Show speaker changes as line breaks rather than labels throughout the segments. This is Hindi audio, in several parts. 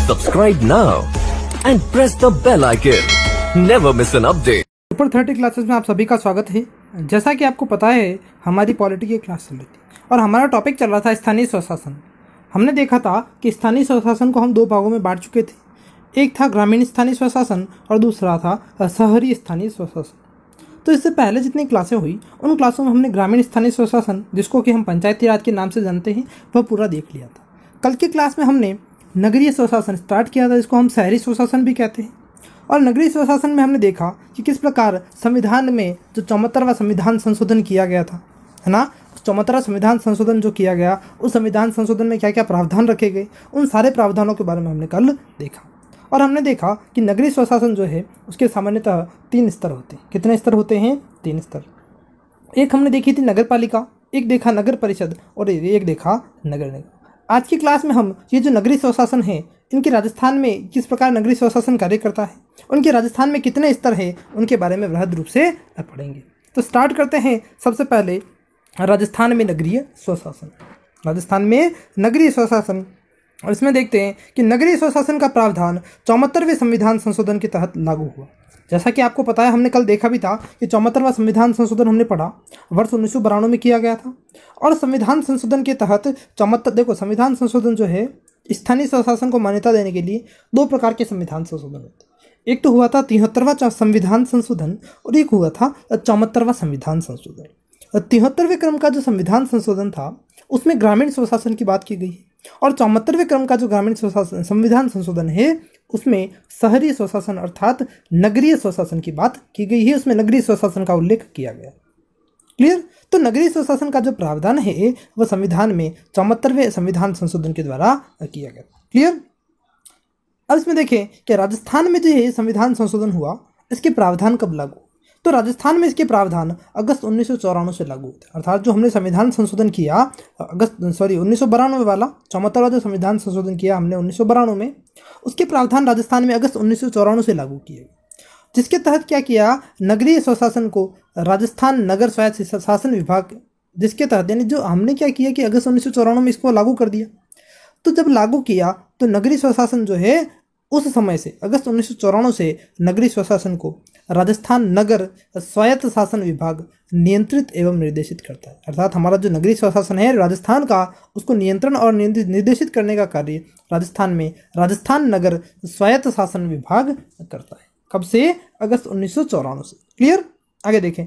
Subscribe now and press the bell icon. Never miss an update.
Super 30 classes में आप सभी का स्वागत है। जैसा कि आपको पता है हमारी पॉलिटी की क्लास चल रही थी और हमारा टॉपिक चल रहा था स्थानीय स्वशासन। हमने देखा था कि स्थानीय स्वशासन को हम दो भागों में बांट चुके थे। एक था ग्रामीण स्थानीय स्वशासन और दूसरा था शहरी स्थानीय स्वशासन। तो इससे पहले जितनी क्लासें हुई उन क्लासों में हमने ग्रामीण स्थानीय स्वशासन, जिसको कि हम पंचायती राज के नाम से जानते हैं, वह पूरा देख लिया था। कल की क्लास में हमने नगरीय स्वशासन स्टार्ट किया था, जिसको हम शहरी स्वशासन भी कहते हैं। और नगरीय स्वशासन में हमने देखा कि किस प्रकार संविधान में जो 74वां संविधान संशोधन किया गया था, है ना, 74वां संविधान संशोधन जो किया गया, उस संविधान संशोधन में क्या क्या प्रावधान रखे गए, उन सारे प्रावधानों के बारे में हमने कल देखा। और हमने देखा कि नगरीय स्वशासन जो है उसके सामान्यतः 3 स्तर होते हैं। कितने स्तर होते हैं? 3 स्तर। एक हमने देखी थी नगर पालिका, एक देखा नगर परिषद और एक देखा नगर निगम। आज की क्लास में हम ये जो नगरीय स्वशासन है, इनके राजस्थान में किस प्रकार नगरीय स्वशासन कार्य करता है, उनके राजस्थान में कितने स्तर है, उनके बारे में वृहद रूप से पढ़ेंगे। तो स्टार्ट करते हैं सबसे पहले राजस्थान में नगरीय स्वशासन। राजस्थान में नगरीय स्वशासन, और इसमें देखते हैं कि नगरीय स्वशासन का प्रावधान 74वें संविधान संशोधन के तहत लागू हुआ। जैसा कि आपको पता है, हमने कल देखा भी था कि 74वां संविधान संशोधन हमने पढ़ा वर्ष 1992 में किया गया था। और संविधान संशोधन के तहत संविधान संशोधन जो है, स्थानीय स्वशासन को मान्यता देने के लिए 2 प्रकार के संविधान संशोधन होते हैं। एक तो हुआ था 73वां संविधान संशोधन और एक हुआ था 74वां संविधान संशोधन। 73वें क्रम का जो संविधान संशोधन था उसमें ग्रामीण स्वशासन की बात की गई है, और 74वें क्रम का जो ग्रामीण स्वशासन संविधान संशोधन है उसमें शहरी स्वशासन अर्थात नगरीय स्वशासन की बात की गई है। उसमें नगरीय स्वशासन का उल्लेख किया गया। क्लियर? तो नगरीय स्वशासन का जो प्रावधान है वह संविधान में 74वें संविधान संशोधन के द्वारा किया गया। क्लियर? अब इसमें देखें कि राजस्थान में जो है संविधान संशोधन हुआ, इसके प्रावधान कब लागू? तो राजस्थान में इसके प्रावधान अगस्त 1994 से लागू होते हैं। अर्थात जो हमने संविधान संशोधन किया 1992 वाला 74वां जो संविधान संशोधन किया हमने 1992 में, उसके प्रावधान राजस्थान में अगस्त 1994 से लागू किए, जिसके तहत क्या किया, नगरीय स्वशासन को राजस्थान नगर स्वायत्त शासन विभाग, जिसके तहत यानी जो हमने क्या किया कि अगस्त 1994 में इसको लागू कर दिया। तो जब लागू किया तो नगरीय स्वशासन जो है उस समय से अगस्त 1994 से नगरीय स्वशासन को राजस्थान नगर स्वायत्त शासन विभाग नियंत्रित एवं निर्देशित करता है। अर्थात हमारा जो नगरीय स्वशासन है राजस्थान का, उसको नियंत्रण और निर्देशित करने का कार्य राजस्थान में राजस्थान नगर स्वायत्त शासन विभाग करता है। कब से? अगस्त 1994 से। क्लियर? आगे देखें।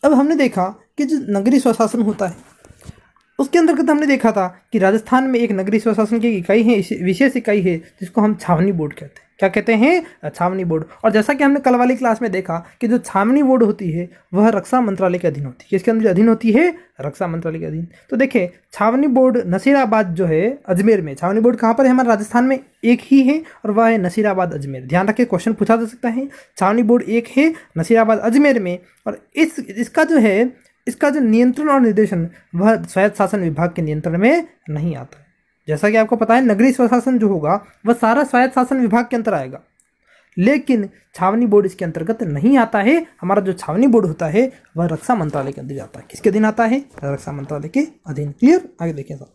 अब हमने देखा कि जो नगरीय स्वशासन होता है उसके अंतर्गत हमने देखा था कि राजस्थान में एक नगरीय स्वशासन की इकाई है, विशेष इकाई है, जिसको हम छावनी बोर्ड कहते हैं। क्या कहते हैं? छावनी बोर्ड। और जैसा कि हमने कल वाली क्लास में देखा कि जो छावनी बोर्ड होती है वह रक्षा मंत्रालय के अधीन होती है। किसके अंदर अधीन होती है? रक्षा मंत्रालय के अधीन। तो देखिए, छावनी बोर्ड नसीराबाद जो है अजमेर में, छावनी बोर्ड कहाँ पर है? हमारे राजस्थान में एक ही है और वह है नसीराबाद अजमेर। ध्यान रखें, क्वेश्चन पूछा जा सकता है। छावनी बोर्ड एक है नसीराबाद अजमेर में, और इसका जो है इसका जो नियंत्रण और निर्देशन वह स्वायत्त शासन विभाग के नियंत्रण में नहीं आता है। जैसा कि आपको पता है नगरीय स्वशासन जो होगा वह सारा स्वायत्त शासन विभाग के अंतर आएगा, लेकिन छावनी बोर्ड इसके अंतर्गत नहीं आता है। हमारा जो छावनी बोर्ड होता है वह रक्षा मंत्रालय के अंदर आता है। किसके अधीन आता है? रक्षा मंत्रालय के अधीन। क्लियर? आगे देखें साहब।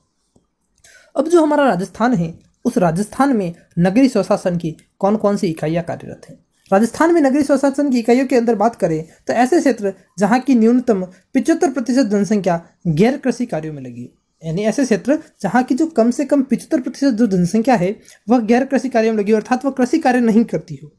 अब जो हमारा राजस्थान है उस राजस्थान में नगरीय स्वशासन की कौन कौन सी इकाइयाँ कार्यरत हैं? राजस्थान में नगरीय स्वशासन की इकाइयों के अंदर बात करें तो ऐसे क्षेत्र जहां की न्यूनतम 75% जनसंख्या गैर कृषि कार्यों में लगी, यानी ऐसे क्षेत्र जहां की जो कम से कम 75% जो जनसंख्या है वह गैर कृषि कार्यों में लगी, अर्थात वह कृषि कार्य नहीं करती हो,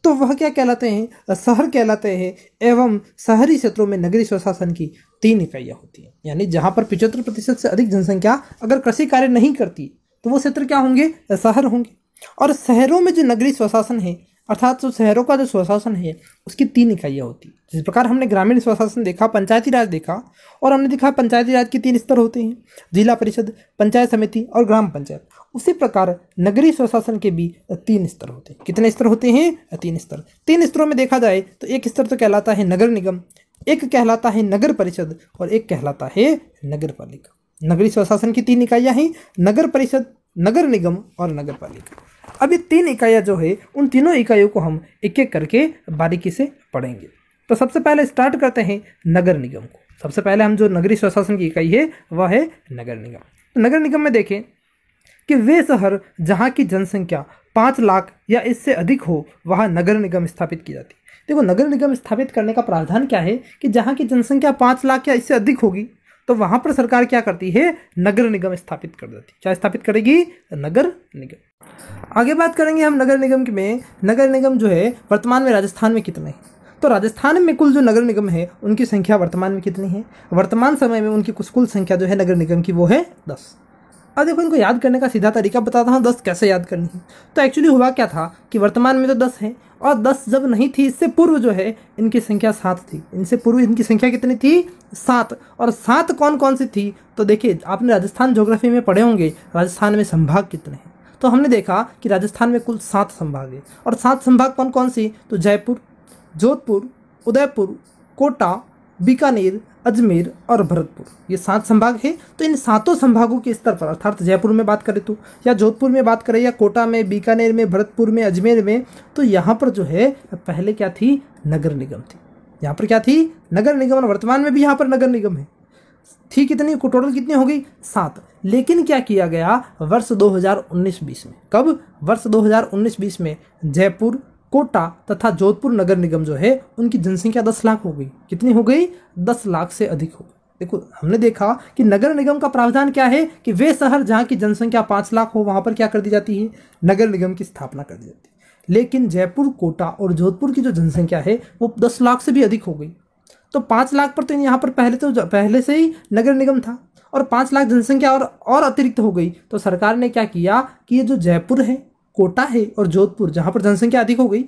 तो वह क्या कहलाते हैं? शहर कहलाते हैं। एवं शहरी क्षेत्रों में नगरीय स्वशासन की 3 इकाइयाँ होती हैं, यानी जहाँ पर 75% से अधिक जनसंख्या अगर कृषि कार्य नहीं करती तो वो क्षेत्र क्या होंगे? शहर होंगे। और शहरों में जो नगरीय स्वशासन है, अर्थात जो शहरों का जो स्वशासन है उसकी 3 इकाइयाँ होती हैं। जिस प्रकार हमने ग्रामीण स्वशासन देखा, पंचायती राज देखा, और हमने देखा पंचायती राज के 3 स्तर होते हैं, जिला परिषद, पंचायत समिति और ग्राम पंचायत। उसी प्रकार नगरीय स्वशासन के भी 3 स्तर होते हैं। कितने स्तर होते हैं? 3 स्तर। 3 स्तरों में देखा जाए तो एक स्तर तो कहलाता है नगर निगम, एक कहलाता है नगर परिषद और एक कहलाता है नगर पालिका। नगरीय स्वशासन की 3 इकाइयाँ हैं, नगर परिषद, नगर निगम और नगर पालिका। अब ये 3 इकाइयाँ जो है उन तीनों इकाइयों को हम एक एक करके बारीकी से पढ़ेंगे। तो सबसे पहले स्टार्ट करते हैं नगर निगम को। सबसे पहले हम जो नगरीय स्वशासन की इकाई है वह है नगर निगम। तो नगर निगम में देखें कि वे शहर जहाँ की जनसंख्या 5 लाख या इससे अधिक हो वहाँ नगर निगम स्थापित की जाती है। देखो, नगर निगम स्थापित करने का प्रावधान क्या है कि जहाँ की जनसंख्या 5 लाख या इससे अधिक होगी तो वहाँ पर सरकार क्या करती है, नगर निगम स्थापित कर देती है। क्या स्थापित करेगी, नगर निगम। आगे बात करेंगे हम नगर निगम में। नगर निगम जो है वर्तमान में राजस्थान में कितने हैं, तो राजस्थान में कुल जो नगर निगम है उनकी संख्या वर्तमान में कितनी है, वर्तमान समय में उनकी कुल संख्या जो है नगर निगम की वो है 10। अब देखो, इनको याद करने का सीधा तरीका बताता हूँ 10 कैसे याद करनी है। तो एक्चुअली हुआ क्या था कि वर्तमान में तो 10 है और 10 जब नहीं थी, इससे पूर्व जो है इनकी संख्या 7 थी। इनसे पूर्व इनकी संख्या कितनी थी, 7। और 7 कौन कौन सी थी, तो देखिए आपने राजस्थान ज्योग्राफी में पढ़े होंगे राजस्थान में संभाग कितने हैं। तो हमने देखा कि राजस्थान में कुल 7 संभाग है। और 7 संभाग कौन कौन सी, तो जयपुर, जोधपुर, उदयपुर, कोटा, बीकानेर, अजमेर और भरतपुर, ये 7 संभाग है। तो इन 7 संभागों के स्तर पर, अर्थात जयपुर में बात करें तो, या जोधपुर में बात करें, या कोटा में, बीकानेर में, भरतपुर में, अजमेर में, तो यहाँ पर जो है पहले क्या थी, नगर निगम थी। यहाँ पर क्या थी, नगर निगम। और वर्तमान में भी यहाँ पर नगर निगम है। थी कितनी, टोटल कितनी हो गई, 7। लेकिन क्या किया गया वर्ष 2019-20 में, कब, वर्ष 2019-20 में जयपुर, कोटा तथा जोधपुर नगर निगम जो है उनकी जनसंख्या 10 लाख हो गई। कितनी हो गई, 10 लाख से अधिक हो गई। देखो, हमने देखा कि नगर निगम का प्रावधान क्या है कि वे शहर जहाँ की जनसंख्या 5 लाख हो वहाँ पर क्या कर दी जाती है, नगर निगम की स्थापना कर दी जाती है। लेकिन जयपुर, कोटा और जोधपुर की जो जनसंख्या है वो 10 लाख से भी अधिक हो गई। तो 5 लाख पर तो यहाँ पर पहले से ही नगर निगम था और 5 लाख जनसंख्या और अतिरिक्त हो गई। तो सरकार ने क्या किया कि ये जो जयपुर है, कोटा है और जोधपुर जहाँ पर जनसंख्या अधिक हो गई,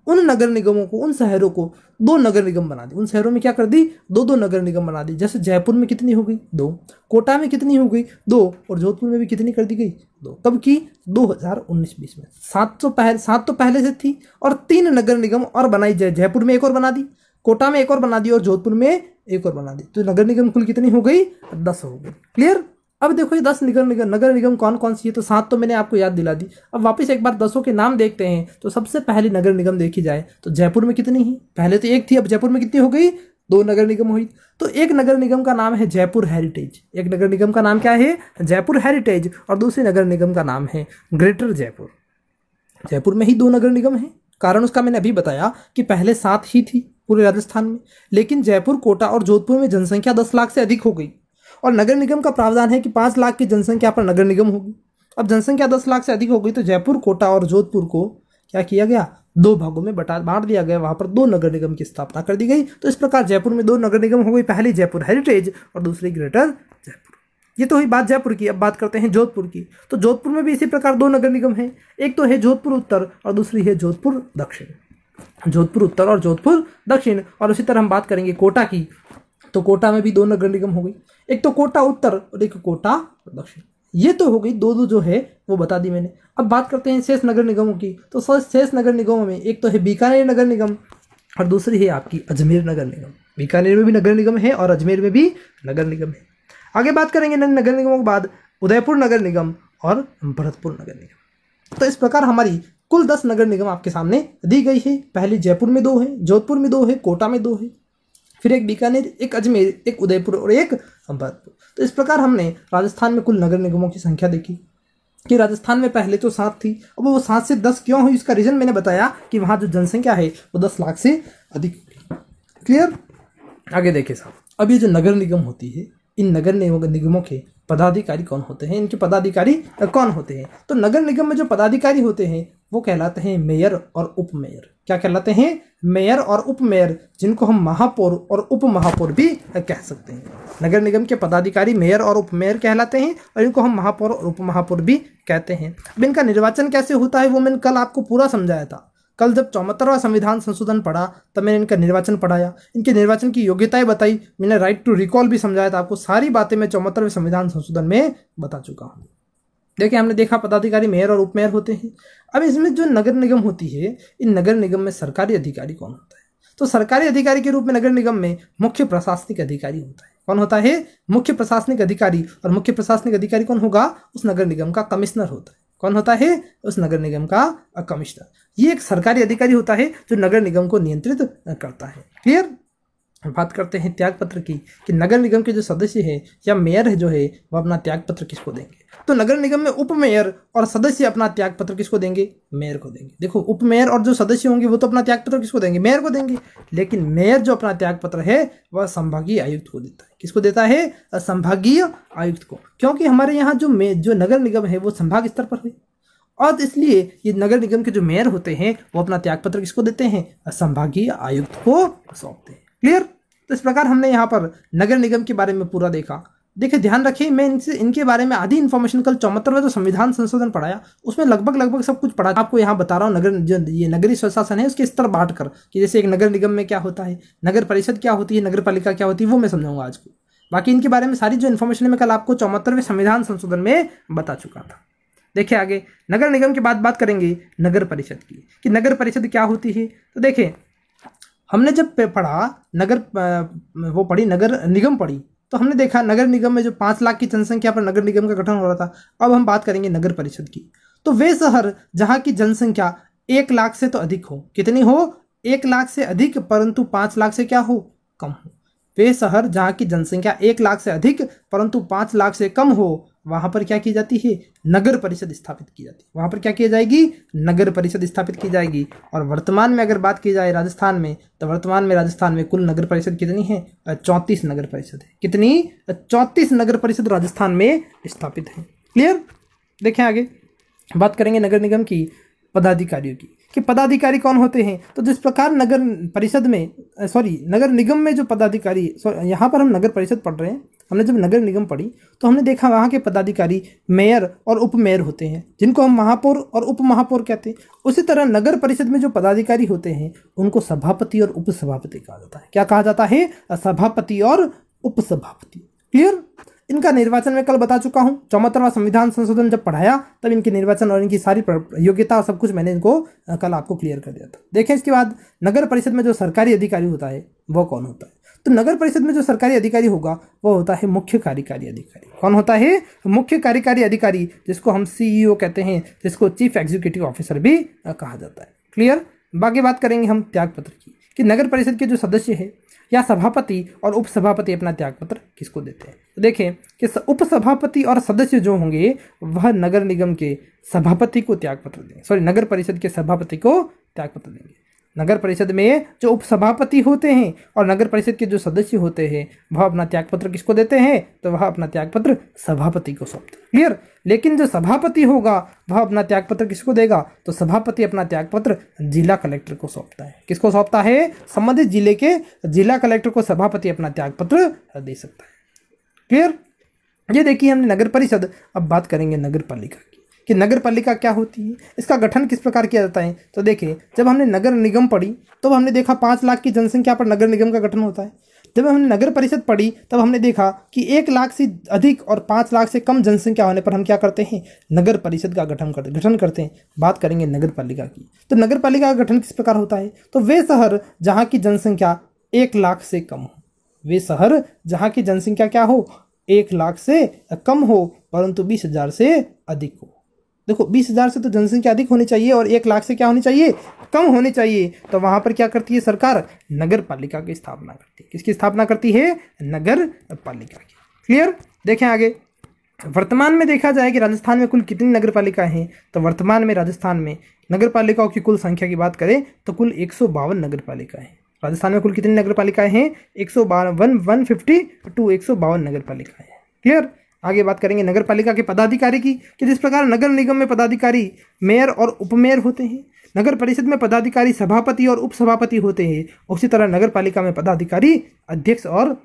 उन नगर निगमों को, उन शहरों को 2 नगर निगम बना दी। उन शहरों में क्या कर दी, 2-2 नगर निगम बना दी। जैसे जयपुर में कितनी हो गई, 2, कोटा में कितनी हो गई, 2, और जोधपुर में भी कितनी कर दी गई, 2। कब की, 2019-20 में। 7 तो पहले से थी और 3 नगर निगम और बनाई। जयपुर में एक और बना दी, कोटा में एक और बना दी और जोधपुर में एक और बना दी। तो नगर निगम कुल कितनी हो गई, 10 हो गई। क्लियर। अब देखो ये 10 नगर निगम कौन कौन सी है, तो 7 तो मैंने आपको याद दिला दी। अब वापस एक बार 10 के नाम देखते हैं। तो सबसे पहली नगर निगम देखी जाए तो जयपुर में कितनी है, पहले तो 1 थी, अब जयपुर में कितनी हो गई, 2 नगर निगम हुई। तो एक नगर निगम का नाम है जयपुर हेरिटेज। एक नगर निगम का नाम क्या है, जयपुर हेरिटेज। और दूसरे नगर निगम का नाम है ग्रेटर जयपुर। जयपुर में ही 2 नगर निगम है। कारण उसका मैंने अभी बताया कि पहले 7 ही थी पूरे राजस्थान में, लेकिन जयपुर, कोटा और जोधपुर में जनसंख्या 10 लाख से अधिक हो गई। और नगर निगम का प्रावधान है कि 5 लाख की जनसंख्या पर नगर निगम होगी। अब जनसंख्या 10 लाख से अधिक हो गई तो जयपुर, कोटा और जोधपुर को क्या किया गया, 2 भागों में बांट दिया गया। वहां पर 2 नगर निगम की स्थापना कर दी गई। तो इस प्रकार जयपुर में 2 नगर निगम हो गई, पहली जयपुर हेरिटेज और दूसरी ग्रेटर जयपुर। ये तो हुई बात जयपुर की। अब बात करते हैं जोधपुर की। तो जोधपुर में भी इसी प्रकार 2 नगर निगम हैं। एक तो है जोधपुर उत्तर और दूसरी है जोधपुर दक्षिण। जोधपुर उत्तर और जोधपुर दक्षिण। और उसी तरह हम बात करेंगे कोटा की। तो कोटा में भी 2 नगर निगम हो गई, एक तो कोटा उत्तर और एक कोटा दक्षिण। ये तो हो गई 2 जो है वो बता दी मैंने। अब बात करते हैं शेष नगर निगमों की। तो शेष नगर निगमों में एक तो है बीकानेर नगर निगम और दूसरी है आपकी अजमेर नगर निगम। बीकानेर में भी नगर निगम है और अजमेर में भी नगर निगम है। आगे बात करेंगे नगर निगमों के बाद उदयपुर नगर निगम और भरतपुर नगर निगम। तो इस प्रकार हमारी कुल 10 नगर निगम आपके सामने दी गई है। पहले जयपुर में 2 है, जोधपुर में 2 है, कोटा में 2 है, फिर एक बीकानेर, एक अजमेर, एक उदयपुर और एक भरतपुर। तो इस प्रकार हमने राजस्थान में कुल नगर निगमों की संख्या देखी कि राजस्थान में पहले तो 7 थी। अब वो 7 से 10 क्यों हुई, इसका रीजन मैंने बताया कि वहाँ जो जनसंख्या है वो 10 लाख से अधिक। क्लियर। आगे देखिए साहब, अब ये जो नगर निगम होती है, इन नगर निगमों के पदाधिकारी कौन होते हैं, इनके पदाधिकारी कौन होते हैं। तो नगर निगम में जो पदाधिकारी होते हैं वो कहलाते हैं मेयर और उप मेयर। क्या कहलाते हैं, मेयर और उप मेयर, जिनको हम महापौर और उप महापौर भी कह सकते हैं। नगर निगम के पदाधिकारी मेयर और उप मेयर कहलाते हैं और इनको हम महापौर और उप महापौर भी कहते हैं। अब इनका निर्वाचन कैसे होता है वो मैंने कल आपको पूरा समझाया था। कल जब 74वां संविधान संशोधन पढ़ा तब मैंने इनका निर्वाचन पढ़ाया, इनके निर्वाचन की योग्यताएं बताई, मैंने राइट टू रिकॉल भी समझाया था आपको। सारी बातें मैं 74वें संविधान संशोधन में बता चुका हूँ। देखिए हमने देखा पदाधिकारी मेयर और उपमेयर होते हैं। अब इसमें जो नगर निगम होती है, इन नगर निगम में सरकारी अधिकारी कौन होता है। तो सरकारी अधिकारी के रूप में नगर निगम में मुख्य प्रशासनिक अधिकारी होता है। कौन होता है, मुख्य प्रशासनिक अधिकारी। और मुख्य प्रशासनिक अधिकारी कौन होगा, उस नगर निगम का कमिश्नर होता है। कौन होता है, उस नगर निगम का कमिश्नर। ये एक सरकारी अधिकारी होता है जो नगर निगम को नियंत्रित करता है। क्लियर। बात करते हैं त्याग पत्र की कि नगर निगम के जो सदस्य है या मेयर है जो है वह अपना त्याग पत्र किसको देंगे। तो नगर निगम में उप मेयर और सदस्य अपना त्याग पत्र किसको देंगे, मेयर को देंगे। देखो उप मेयर और जो सदस्य होंगे वो तो अपना त्याग पत्र किसको देंगे, मेयर को देंगे। लेकिन मेयर जो अपना त्याग पत्र है वह संभागीय आयुक्त को देता है। किसको देता है, संभागीय आयुक्त को, क्योंकि हमारे यहाँ जो नगर निगम है वो संभाग स्तर पर है और इसलिए ये नगर निगम के जो मेयर होते हैं वो अपना त्याग पत्र किसको देते हैं, संभागीय आयुक्त को सौंपते हैं। क्लियर। तो इस प्रकार हमने यहाँ पर नगर निगम के बारे में पूरा देखा। देखिए ध्यान रखिए, मैं इनके बारे में आधी इन्फॉर्मेशन कल 74वां जो संविधान संशोधन पढ़ाया उसमें लगभग सब कुछ पढ़ा। आपको यहाँ बता रहा हूँ ये नगरीय स्वशासन है उसके स्तर बांट कर कि जैसे एक नगर निगम में क्या होता है, नगर परिषद क्या होती है, नगर पालिका क्या होती है, वो मैं समझाऊंगा आज को। बाकी इनके बारे में सारी जो इन्फॉर्मेशन है मैं कल आपको 74वें संविधान संशोधन में बता चुका था। देखिए आगे नगर निगम के बाद बात करेंगे नगर परिषद की कि नगर परिषद क्या होती है। तो देखिए हमने जब पढ़ा नगर निगम पढ़ी तो हमने देखा नगर निगम में जो 5 लाख की जनसंख्या पर नगर निगम का गठन हो रहा था। अब हम बात करेंगे नगर परिषद की। तो वे शहर जहां की जनसंख्या 1 लाख से तो अधिक हो, कितनी हो, 1 लाख से अधिक परंतु 5 लाख से क्या हो, कम हो। वे शहर जहाँ की जनसंख्या 1 लाख से अधिक परंतु 5 लाख से कम हो वहाँ पर क्या की जाती है, नगर परिषद स्थापित की जाती है। वहाँ पर क्या की जाएगी, नगर परिषद स्थापित की जाएगी। और वर्तमान में अगर बात की जाए राजस्थान में तो वर्तमान में राजस्थान में कुल नगर परिषद कितनी है, 34 नगर परिषद है। कितनी, 34 नगर परिषद राजस्थान में स्थापित है। क्लियर। देखें आगे बात करेंगे नगर निगम की पदाधिकारियों की कि पदाधिकारी कौन होते हैं। तो जिस प्रकार नगर निगम में जो पदाधिकारी, यहाँ पर हम नगर परिषद पढ़ रहे हैं, हमने जब नगर निगम पढ़ी तो हमने देखा वहाँ के पदाधिकारी मेयर और उप मेयर होते हैं जिनको हम महापौर और उप महापौर कहते हैं। उसी तरह नगर परिषद में जो पदाधिकारी होते हैं उनको सभापति और उप सभापति कहा जाता है। क्या कहा जाता है, सभापति और उप सभापति। क्लियर। इनका निर्वाचन मैं कल बता चुका हूं। 74वां संविधान संशोधन जब पढ़ाया तब इनके निर्वाचन और इनकी सारी योग्यता सब कुछ मैंने इनको कल आपको क्लियर कर दिया था। देखें इसके बाद नगर परिषद में जो सरकारी अधिकारी होता है वो कौन होता है। तो नगर परिषद में जो सरकारी अधिकारी होगा वो होता है मुख्य कार्यकारी अधिकारी। कौन होता है, मुख्य कार्यकारी अधिकारी, जिसको हम CEO कहते हैं, जिसको चीफ एग्जीक्यूटिव ऑफिसर भी कहा जाता है। क्लियर। बाकी बात करेंगे हम त्याग पत्र की कि नगर परिषद के जो सदस्य है या सभापति और उप सभापति अपना त्याग पत्र किसको देते हैं। तो देखें कि उप सभापति और सदस्य जो होंगे वह नगर निगम के सभापति को त्याग पत्र देंगे, नगर परिषद के सभापति को त्याग पत्र देंगे। नगर परिषद में जो उप सभापति होते हैं और नगर परिषद के जो सदस्य होते हैं वह अपना त्यागपत्र किसको देते हैं, तो वह अपना त्यागपत्र सभापति को सौंपते हैं। क्लियर। लेकिन जो सभापति होगा वह अपना त्यागपत्र किसको देगा, तो सभापति अपना त्यागपत्र जिला कलेक्टर को सौंपता है। किसको सौंपता है, संबंधित जिले के जिला कलेक्टर को सभापति अपना त्यागपत्र दे सकता है। क्लियर। ये देखिए हमने नगर परिषद। अब बात करेंगे नगर पालिका की कि नगर पालिका क्या होती है, इसका गठन किस प्रकार किया जाता है। तो देखिए जब हमने नगर निगम पढ़ी तो हमने देखा 5 लाख की जनसंख्या पर नगर निगम का गठन होता है। जब हमने नगर परिषद पढ़ी तब हमने देखा कि 1 लाख से अधिक और 5 लाख से कम जनसंख्या होने पर हम क्या करते हैं, नगर परिषद का गठन करते हैं। बात करेंगे नगर पालिका की। तो नगर पालिका का गठन किस प्रकार होता है, तो वे शहर जहाँ की जनसंख्या 1 लाख से कम हो, वे शहर जहाँ की जनसंख्या क्या हो, 1 लाख से कम हो परंतु 20,000 से अधिक हो। देखो 20,000 से तो जनसंख्या अधिक होनी चाहिए और 1 लाख से क्या होनी चाहिए, कम होनी चाहिए। तो वहां पर क्या करती है सरकार, नगर पालिका की स्थापना करती है। किसकी स्थापना करती है, नगर पालिका की। क्लियर। देखें आगे वर्तमान में देखा जाए कि राजस्थान में कुल कितनी नगर पालिकाएं हैं। तो वर्तमान में राजस्थान में नगर पालिकाओं की कुल संख्या की बात करें तो कुल 152 नगर पालिकाएं हैं। राजस्थान में कुल कितनी नगर पालिकाएं हैं, 152 नगर पालिकाएं हैं। क्लियर। आगे बात करेंगे नगर पालिका के पदाधिकारी की कि जिस प्रकार नगर निगम में पदाधिकारी मेयर और उपमेयर होते हैं, नगर परिषद में पदाधिकारी सभापति और उप सभापति होते हैं, उसी तरह नगर पालिका में पदाधिकारी अध्यक्ष और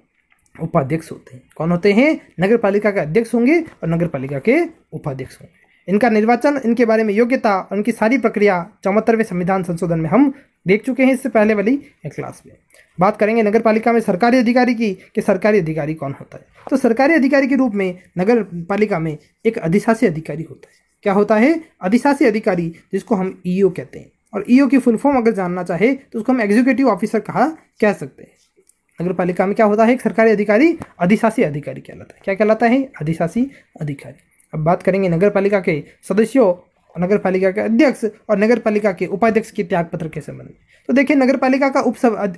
उपाध्यक्ष होते हैं। कौन होते हैं, नगर पालिका के अध्यक्ष होंगे और नगर पालिका के उपाध्यक्ष होंगे। इनका निर्वाचन, इनके बारे में योग्यता, उनकी सारी प्रक्रिया 74वें संविधान संशोधन में हम देख चुके हैं इससे पहले वाली क्लास में। बात करेंगे नगर पालिका में सरकारी अधिकारी की कि सरकारी अधिकारी कौन होता है। तो सरकारी अधिकारी के रूप में नगर पालिका में एक अधिशासी अधिकारी होता है। क्या होता है, अधिशासी अधिकारी, जिसको हम ईओ कहते हैं। और ईओ की फुल फॉर्म अगर जानना चाहे तो उसको हम एग्जीक्यूटिव ऑफिसर कह सकते हैं। नगर पालिका में क्या होता है, एक सरकारी अधिकारी अधिशासी अधिकारी कहलाता है। क्या कहलाता है, अधिशासी अधिकारी। अब बात करेंगे नगर पालिका के सदस्यों नगर पालिका के अध्यक्ष और नगर पालिका के उपाध्यक्ष के त्यागपत्र के संबंध में। तो देखिए, नगर पालिका का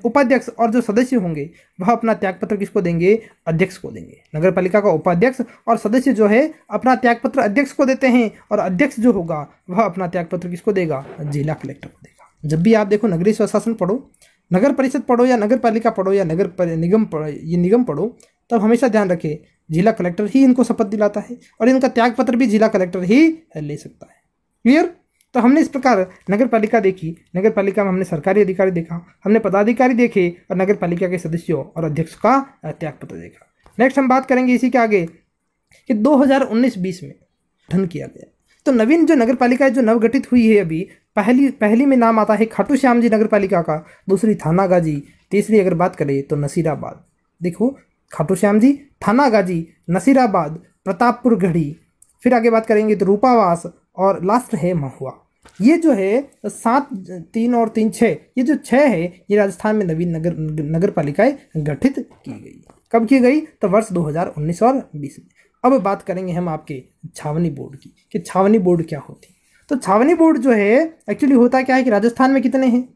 उपाध्यक्ष और जो सदस्य होंगे वह अपना त्यागपत्र किसको देंगे? अध्यक्ष को देंगे। नगर पालिका का उपाध्यक्ष और सदस्य जो है अपना त्यागपत्र अध्यक्ष को देते हैं, और अध्यक्ष जो होगा वह अपना त्यागपत्र किसको देगा? जिला कलेक्टर को देगा। जब भी आप देखो नगरीय स्वशासन पढ़ो, नगर परिषद पढ़ो या नगर पालिका पढ़ो या निगम पढ़ो, तब हमेशा ध्यान रखें जिला कलेक्टर ही इनको शपथ दिलाता है और इनका त्यागपत्र भी जिला कलेक्टर ही ले सकता है। क्लियर? तो हमने इस प्रकार नगर पालिका देखी। नगर पालिका में हमने सरकारी अधिकारी देखा, हमने पदाधिकारी देखे और नगर पालिका के सदस्यों और अध्यक्ष का त्यागपत्र देखा। नेक्स्ट हम बात करेंगे इसी के आगे कि 2019-20 में गठन किया गया। तो नवीन जो नगर पालिका जो नवगठित हुई है अभी, पहली में नाम आता है खाटू श्याम जी नगर पालिका का, दूसरी थानागाजी, तीसरी अगर बात करें तो नसीराबाद। देखो, खाटू श्याम जी, थानागाजी, नसीराबाद, प्रतापपुर गढ़ी, फिर आगे बात करेंगे तो रूपावास और लास्ट है महुआ। ये जो है 7, 3 और 3, 6, ये जो 6 है ये राजस्थान में नवीन नगर पालिकाएं गठित की गई। कब की गई? तो वर्ष 2019 और 20 में। अब बात करेंगे हम आपके छावनी बोर्ड की कि छावनी बोर्ड क्या होती है। तो छावनी बोर्ड जो है एक्चुअली होता क्या है कि राजस्थान में कितने हैं?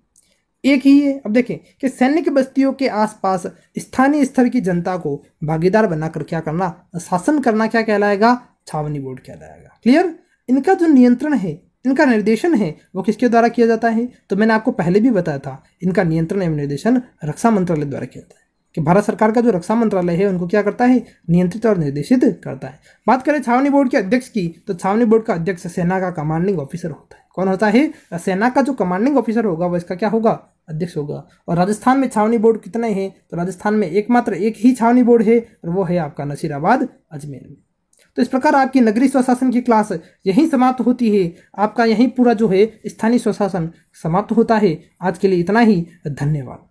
एक ही है। अब देखें कि सैनिक बस्तियों के आसपास स्थानीय स्तर की जनता को भागीदार बनाकर क्या करना? शासन करना क्या कहलाएगा? छावनी बोर्ड कहलाएगा। क्लियर? इनका जो नियंत्रण है, इनका निर्देशन है, वो किसके द्वारा किया जाता है? तो मैंने आपको पहले भी बताया था, इनका नियंत्रण एवं निर्देशन रक्षा मंत्रालय द्वारा किया जाता है कि भारत सरकार का जो रक्षा मंत्रालय है उनको क्या करता है? नियंत्रित और निर्देशित करता है। बात करें छावनी बोर्ड के अध्यक्ष की, तो छावनी बोर्ड का अध्यक्ष सेना का कमांडिंग ऑफिसर होता है। कौन होता है? सेना का जो कमांडिंग ऑफिसर होगा वो इसका क्या होगा? अध्यक्ष होगा। और राजस्थान में छावनी बोर्ड कितने हैं? तो राजस्थान में एकमात्र एक ही छावनी बोर्ड है और वो है आपका नसीराबाद, अजमेर में। तो इस प्रकार आपकी नगरीय स्वशासन की क्लास यहीं समाप्त होती है। आपका यहीं पूरा जो है स्थानीय स्वशासन समाप्त होता है। आज के लिए इतना ही। धन्यवाद।